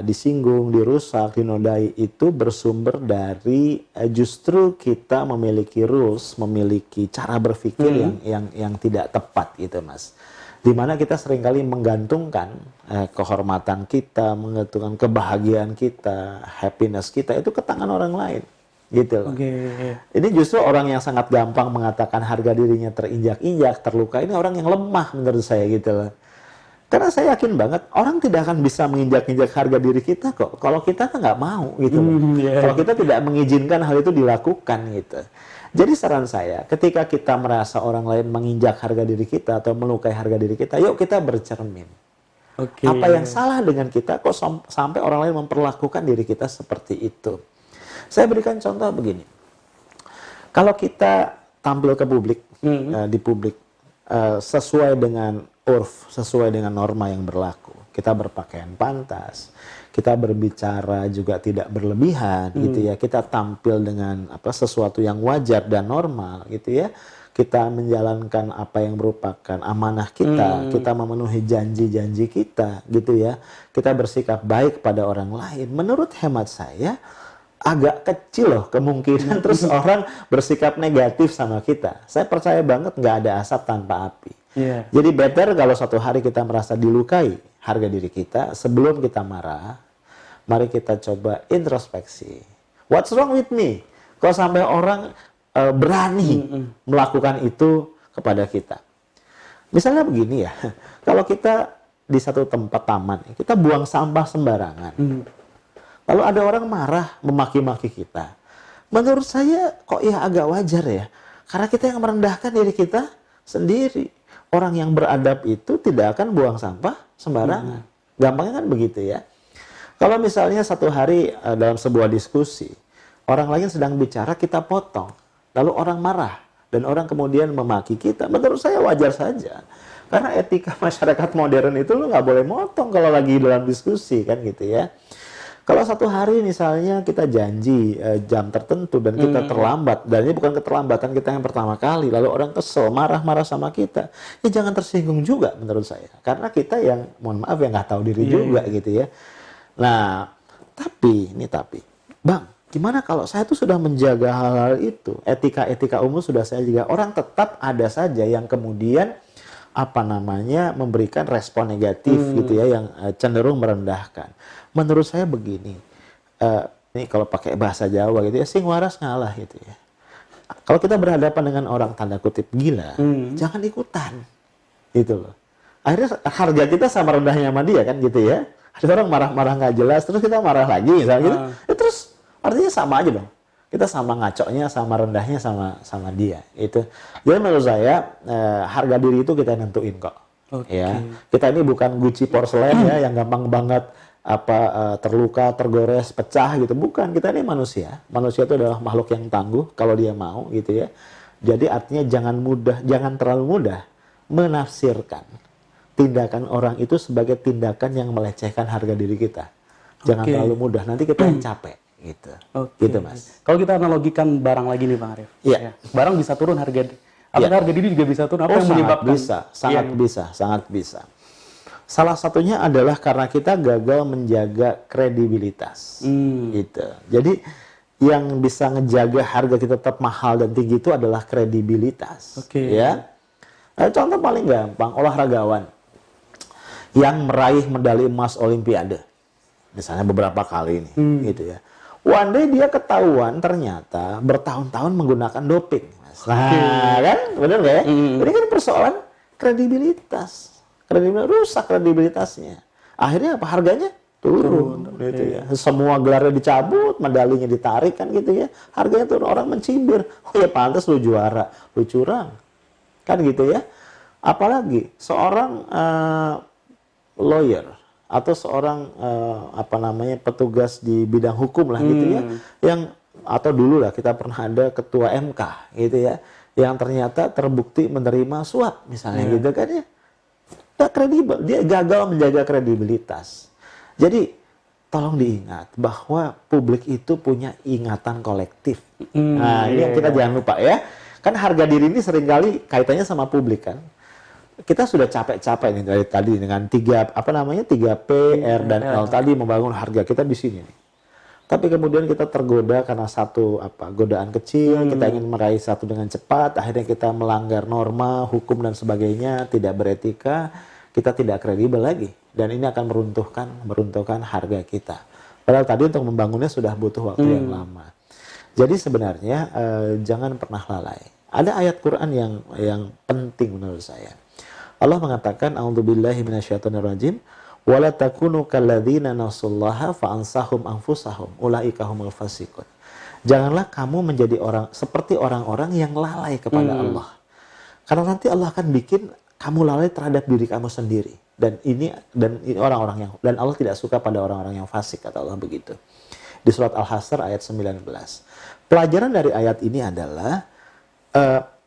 disinggung, dirusak, dinodai itu bersumber dari justru kita memiliki rules, memiliki cara berpikir yang tidak tepat gitu, Mas. Dimana kita seringkali menggantungkan kehormatan kita, menggantungkan kebahagiaan kita, happiness kita itu ke tangan orang lain. Gitu loh. Ini justru orang yang sangat gampang mengatakan harga dirinya terinjak-injak, terluka, ini orang yang lemah menurut saya gitu loh. Karena saya yakin banget orang tidak akan bisa menginjak-injak harga diri kita kok kalau kita kan nggak mau gitu loh. Kalau kita tidak mengizinkan hal itu dilakukan gitu. Jadi saran saya, ketika kita merasa orang lain menginjak harga diri kita atau melukai harga diri kita, yuk kita bercermin. Apa yang salah dengan kita kok sampai orang lain memperlakukan diri kita seperti itu? Saya berikan contoh begini, kalau kita tampil ke publik, di publik, sesuai dengan urf, sesuai dengan norma yang berlaku, kita berpakaian pantas, kita berbicara juga tidak berlebihan, gitu ya, kita tampil dengan sesuatu yang wajar dan normal, gitu ya, kita menjalankan apa yang merupakan amanah kita, kita memenuhi janji-janji kita, gitu ya, kita bersikap baik pada orang lain. Menurut hemat saya, agak kecil loh kemungkinan terus orang bersikap negatif sama kita. Saya percaya banget nggak ada asap tanpa api. Jadi better kalau suatu hari kita merasa dilukai harga diri kita, sebelum kita marah, mari kita coba introspeksi. What's wrong with me? Kalau sampai orang berani melakukan itu kepada kita. Misalnya begini ya, kalau kita di satu tempat taman, kita buang sampah sembarangan. Lalu ada orang marah, memaki-maki kita. Menurut saya kok ya agak wajar ya. Karena kita yang merendahkan diri kita sendiri. Orang yang beradab itu tidak akan buang sampah sembarangan. Gampangnya kan begitu ya. Kalau misalnya satu hari dalam sebuah diskusi, orang lain sedang bicara, kita potong. Lalu orang marah. Dan orang kemudian memaki kita. Menurut saya wajar saja. Karena etika masyarakat modern itu lu nggak boleh motong kalau lagi dalam diskusi kan gitu ya. Kalau satu hari misalnya kita janji jam tertentu dan kita terlambat, dan ini bukan keterlambatan kita yang pertama kali, lalu orang kesel, marah-marah sama kita, ya jangan tersinggung juga menurut saya. Karena kita yang, mohon maaf, yang nggak tahu diri juga gitu ya. Nah, tapi, Bang, gimana kalau saya tuh sudah menjaga hal-hal itu, etika-etika umum sudah saya jaga, orang tetap ada saja yang kemudian memberikan respon negatif gitu ya, yang cenderung merendahkan. Menurut saya begini, ini kalau pakai bahasa Jawa gitu ya, sing waras ngalah gitu ya. Kalau kita berhadapan dengan orang tanda kutip gila, jangan ikutan, gitu loh. Akhirnya harga kita sama rendahnya sama dia kan gitu ya. Ada orang marah-marah nggak jelas, terus kita marah lagi misalnya gitu, ya terus artinya sama aja dong. Kita sama ngacoknya, sama rendahnya, sama dia. Itu. Jadi menurut saya harga diri itu kita nentuin kok. Ya, kita ini bukan Gucci porselen ya, yang gampang banget terluka, tergores, pecah gitu. Bukan, kita ini manusia. Manusia itu adalah makhluk yang tangguh kalau dia mau gitu ya. Jadi artinya jangan terlalu mudah menafsirkan tindakan orang itu sebagai tindakan yang melecehkan harga diri kita. Jangan terlalu mudah, nanti kita yang capek gitu. Gitu, Mas. Kalau kita analogikan barang lagi nih, Bang Arif. Iya. Barang bisa turun harga. Apakah harga diri juga bisa turun? Apa yang menyebabkan? Sangat bisa. Salah satunya adalah karena kita gagal menjaga kredibilitas. Gitu. Jadi yang bisa ngejaga harga kita tetap mahal dan tinggi itu adalah kredibilitas. Oke. Ya. Contoh paling gampang, olahragawan yang meraih medali emas Olimpiade, misalnya beberapa kali nih, gitu ya. One day dia ketahuan ternyata bertahun-tahun menggunakan doping. Nah, kan, benar nggak ya? Ini kan persoalan kredibilitas, rusak kredibilitasnya. Akhirnya apa? Harganya turun, gitu ya. Semua gelarnya dicabut, medalinya ditarik kan gitu ya. Harganya turun, orang mencibir. Oh ya pantas lu juara, lu curang, kan gitu ya. Apalagi seorang lawyer atau seorang petugas di bidang hukum lah gitu ya, yang atau dulu lah kita pernah ada ketua MK gitu ya, yang ternyata terbukti menerima suap misalnya gitu kan ya, nggak kredibel, dia gagal menjaga kredibilitas. Jadi tolong diingat bahwa publik itu punya ingatan kolektif. Nah ini yang kita jangan lupa ya, kan harga diri ini seringkali kaitannya sama publik kan. Kita sudah capek-capek nih dari tadi dengan 3P, R dan L tadi membangun harga kita di sini nih. Tapi kemudian kita tergoda karena satu godaan kecil, kita ingin meraih satu dengan cepat, akhirnya kita melanggar norma, hukum dan sebagainya, tidak beretika, kita tidak kredibel lagi dan ini akan meruntuhkan harga kita. Padahal tadi untuk membangunnya sudah butuh waktu yang lama. Jadi sebenarnya jangan pernah lalai. Ada ayat Quran yang penting menurut saya. Allah mengatakan, a'udzubillahi minasyaitonirrajim, wala takunu kalladzina nasullaha fa'ansahum anfusahum ulaika humul fasiqun. Janganlah kamu menjadi seperti orang-orang yang lalai kepada Allah. Karena nanti Allah akan bikin kamu lalai terhadap diri kamu sendiri. Dan ini orang-orang dan Allah tidak suka pada orang-orang yang fasik, kata Allah begitu. Di surat Al-Hasr ayat 19. Pelajaran dari ayat ini adalah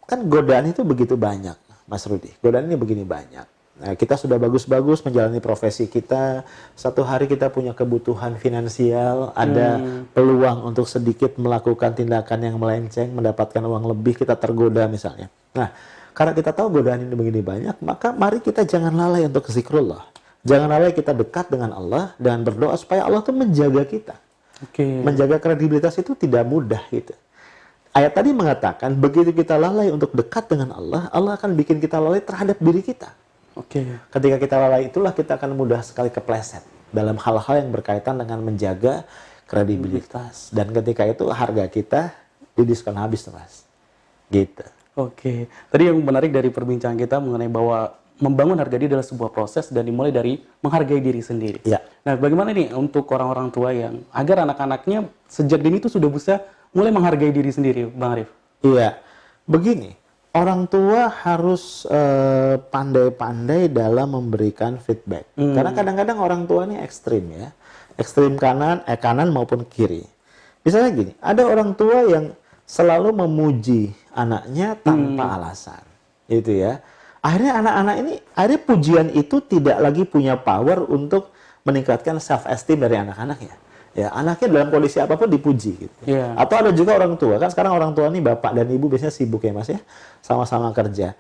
kan godaan itu begitu banyak. Mas Rudi, godaan ini begini banyak. Nah, kita sudah bagus-bagus menjalani profesi kita. Satu hari kita punya kebutuhan finansial, ada peluang untuk sedikit melakukan tindakan yang melenceng, mendapatkan uang lebih, kita tergoda misalnya. Nah, karena kita tahu godaan ini begini banyak, maka mari kita jangan lalai untuk zikrullah. Jangan lalai kita dekat dengan Allah dan berdoa supaya Allah tuh menjaga kita. Menjaga kredibilitas itu tidak mudah gitu. Ayat tadi mengatakan, begitu kita lalai untuk dekat dengan Allah, Allah akan bikin kita lalai terhadap diri kita. Ketika kita lalai itulah kita akan mudah sekali kepleset dalam hal-hal yang berkaitan dengan menjaga kredibilitas. Dan ketika itu harga kita didiskon habis, Mas. Gitu. Tadi yang menarik dari perbincangan kita mengenai bahwa membangun harga diri adalah sebuah proses dan dimulai dari menghargai diri sendiri. Nah, bagaimana nih untuk orang-orang tua yang agar anak-anaknya sejak dini itu sudah bisa mulai menghargai diri sendiri, Bang Arif? Iya, begini, orang tua harus pandai-pandai dalam memberikan feedback. Karena kadang-kadang orang tua ini ekstrim ya, ekstrim kanan maupun kiri. Misalnya gini, ada orang tua yang selalu memuji anaknya tanpa alasan, gitu ya. Akhirnya anak-anak ini, akhirnya pujian itu tidak lagi punya power untuk meningkatkan self esteem dari anak-anaknya. Ya, anaknya dalam kondisi apapun dipuji gitu. Atau ada juga orang tua, kan sekarang orang tua nih bapak dan ibu biasanya sibuk ya Mas ya, sama-sama kerja.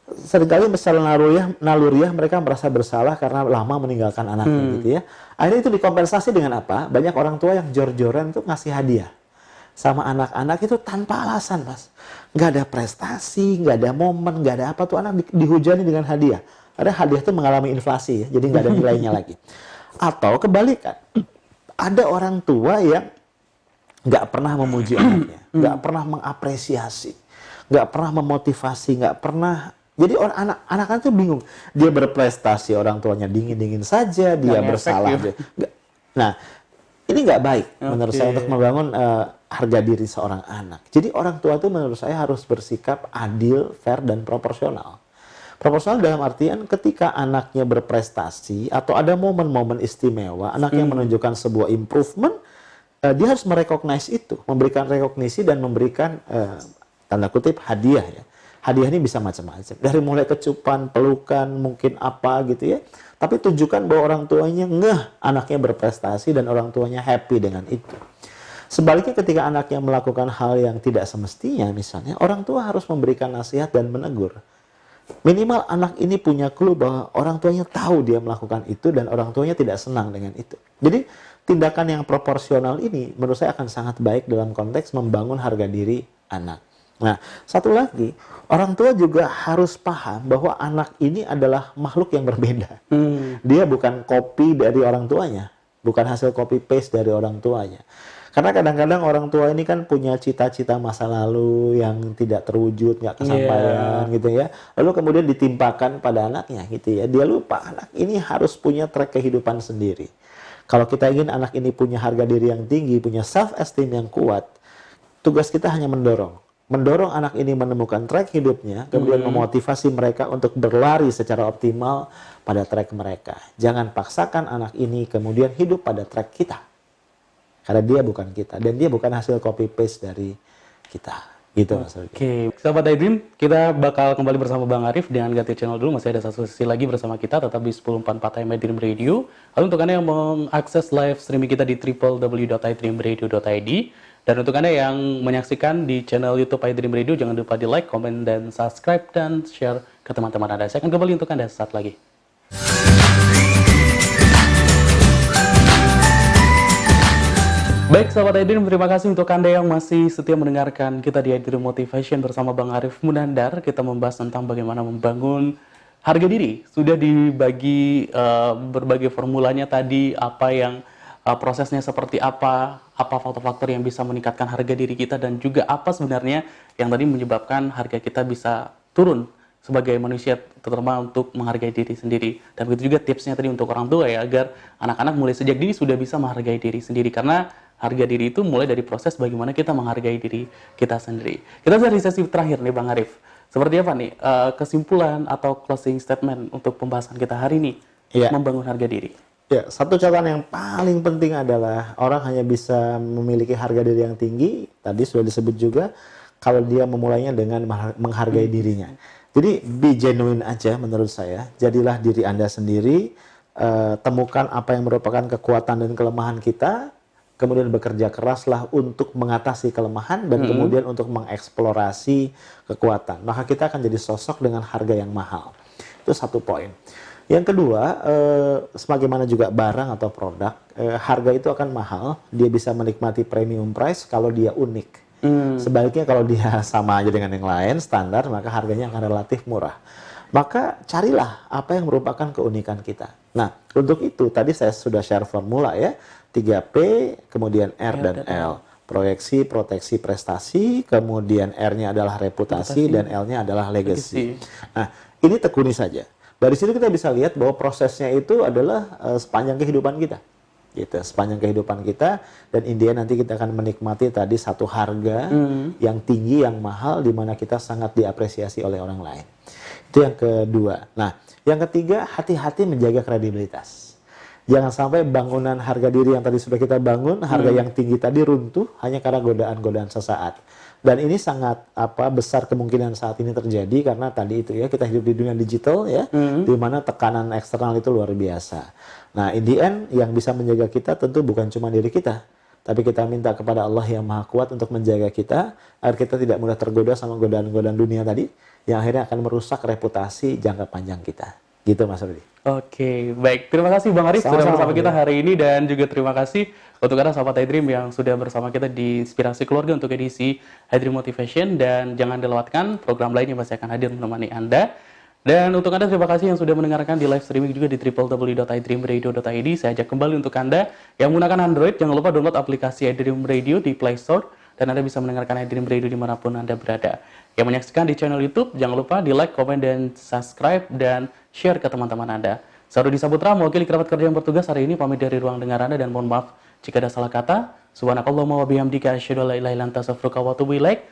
Seringkali secara naluriah mereka merasa bersalah karena lama meninggalkan anaknya gitu ya. Akhirnya itu dikompensasi dengan apa? Banyak orang tua yang jor-joran tuh ngasih hadiah sama anak-anak itu tanpa alasan, Mas. Nggak ada prestasi, nggak ada momen, nggak ada apa tuh, anak dihujani dengan hadiah. Ada hadiah tuh mengalami inflasi ya, jadi nggak ada nilainya lagi. Atau kebalikan, ada orang tua yang nggak pernah memuji anaknya, nggak pernah mengapresiasi, nggak pernah memotivasi, nggak pernah. Jadi anak-anak itu bingung. Dia berprestasi, orang tuanya dingin-dingin saja, dia bersalah. Gitu. Nah, ini nggak baik menurut saya untuk membangun harga diri seorang anak. Jadi orang tua itu menurut saya harus bersikap adil, fair, dan proporsional. Proporsional dalam artian ketika anaknya berprestasi atau ada momen-momen istimewa, anaknya menunjukkan sebuah improvement, dia harus merecognize itu, memberikan rekognisi dan memberikan tanda kutip hadiah ya. Hadiah ini bisa macam-macam, dari mulai kecupan, pelukan, mungkin apa gitu ya. Tapi tunjukkan bahwa orang tuanya ngeh anaknya berprestasi dan orang tuanya happy dengan itu. Sebaliknya ketika anaknya melakukan hal yang tidak semestinya misalnya, orang tua harus memberikan nasihat dan menegur. Minimal anak ini punya clue bahwa orang tuanya tahu dia melakukan itu dan orang tuanya tidak senang dengan itu. Jadi tindakan yang proporsional ini menurut saya akan sangat baik dalam konteks membangun harga diri anak. Nah, satu lagi, orang tua juga harus paham bahwa anak ini adalah makhluk yang berbeda. Dia bukan kopi dari orang tuanya, bukan hasil copy paste dari orang tuanya. Karena kadang-kadang orang tua ini kan punya cita-cita masa lalu yang tidak terwujud, nggak kesampaian gitu ya. Lalu kemudian ditimpakan pada anaknya gitu ya. Dia lupa anak ini harus punya track kehidupan sendiri. Kalau kita ingin anak ini punya harga diri yang tinggi, punya self esteem yang kuat, tugas kita hanya mendorong. Mendorong anak ini menemukan track hidupnya, kemudian memotivasi mereka untuk berlari secara optimal pada track mereka. Jangan paksakan anak ini kemudian hidup pada track kita. Karena dia bukan kita, dan dia bukan hasil copy paste dari kita. Gitu Mas Rudi. Oke, sahabat iDream, kita bakal kembali bersama Bang Arif dengan ganti channel dulu. Masih ada satu sesi lagi bersama kita, tetap di 1044 AM iDream Radio. Lalu untuk Anda yang mengakses live streaming kita di www.idreamradio.id, dan untuk Anda yang menyaksikan di channel YouTube iDream Radio, jangan lupa di like, komen, dan subscribe, dan share ke teman-teman Anda. Saya akan kembali untuk Anda saat lagi. Baik sahabat iDream, terima kasih untuk Anda yang masih setia mendengarkan kita di iDream Motivation bersama Bang Arif Munandar. Kita membahas tentang bagaimana membangun harga diri. Sudah dibagi berbagai formulanya tadi, apa yang prosesnya seperti apa faktor-faktor yang bisa meningkatkan harga diri kita, dan juga apa sebenarnya yang tadi menyebabkan harga kita bisa turun sebagai manusia, terutama untuk menghargai diri sendiri. Dan begitu juga tipsnya tadi untuk orang tua ya, agar anak-anak mulai sejak dini sudah bisa menghargai diri sendiri, karena harga diri itu mulai dari proses bagaimana kita menghargai diri kita sendiri. Kita sudah di sesi terakhir nih Bang Arif. Seperti apa nih kesimpulan atau closing statement untuk pembahasan kita hari ini, membangun harga diri? Ya, satu catatan yang paling penting adalah orang hanya bisa memiliki harga diri yang tinggi, tadi sudah disebut juga, kalau dia memulainya dengan menghargai dirinya. Jadi be genuine aja menurut saya, jadilah diri Anda sendiri, temukan apa yang merupakan kekuatan dan kelemahan kita, kemudian bekerja keraslah untuk mengatasi kelemahan dan kemudian untuk mengeksplorasi kekuatan. Maka kita akan jadi sosok dengan harga yang mahal. Itu satu poin. Yang kedua, sebagaimana juga barang atau produk, harga itu akan mahal. Dia bisa menikmati premium price kalau dia unik. Sebaliknya kalau dia sama aja dengan yang lain, standar, maka harganya akan relatif murah. Maka carilah apa yang merupakan keunikan kita. Nah, untuk itu tadi saya sudah share formula ya. 3P, kemudian R dan L. Proyeksi, proteksi, prestasi, kemudian R-nya adalah reputasi, dan L-nya adalah legacy. Nah, ini tekuni saja. Dari situ kita bisa lihat bahwa prosesnya itu adalah sepanjang kehidupan kita. Gitu, sepanjang kehidupan kita, dan India nanti kita akan menikmati tadi satu harga yang tinggi, yang mahal, di mana kita sangat diapresiasi oleh orang lain. Itu yang kedua. Nah, yang ketiga, hati-hati menjaga kredibilitas. Jangan sampai bangunan harga diri yang tadi sudah kita bangun, harga yang tinggi tadi runtuh hanya karena godaan-godaan sesaat. Dan ini sangat besar kemungkinan saat ini terjadi karena tadi itu ya, kita hidup di dunia digital ya, di mana tekanan eksternal itu luar biasa. Nah, in the end yang bisa menjaga kita tentu bukan cuma diri kita, tapi kita minta kepada Allah yang Maha Kuat untuk menjaga kita agar kita tidak mudah tergoda sama godaan-godaan dunia tadi yang akhirnya akan merusak reputasi jangka panjang kita. Gitu Mas Rudi. Oke, baik. Terima kasih Bang Arif sudah bersama kita hari ini, dan juga terima kasih untuk Anda sahabat iDream yang sudah bersama kita di Inspirasi Keluarga untuk edisi iDream Motivation, dan jangan dilewatkan program lain yang masih akan hadir menemani Anda. Dan untuk Anda terima kasih yang sudah mendengarkan di live streaming juga di www.idreamradio.id. Saya ajak kembali untuk Anda yang menggunakan Android, jangan lupa download aplikasi iDream Radio di Play Store, dan Anda bisa mendengarkan iDream Radio dimanapun Anda berada. Yang menyaksikan di channel YouTube, jangan lupa di like, komen, dan subscribe, dan share ke teman-teman Anda. Saya Rudi Saputra, mewakili kerabat kerja yang bertugas hari ini, pamit dari ruang dengar Anda, dan mohon maaf jika ada salah kata. Subhanakallahumma wa bihamdika asyhadu an la ilaha illa anta astaghfiruka wa atubu ilaik.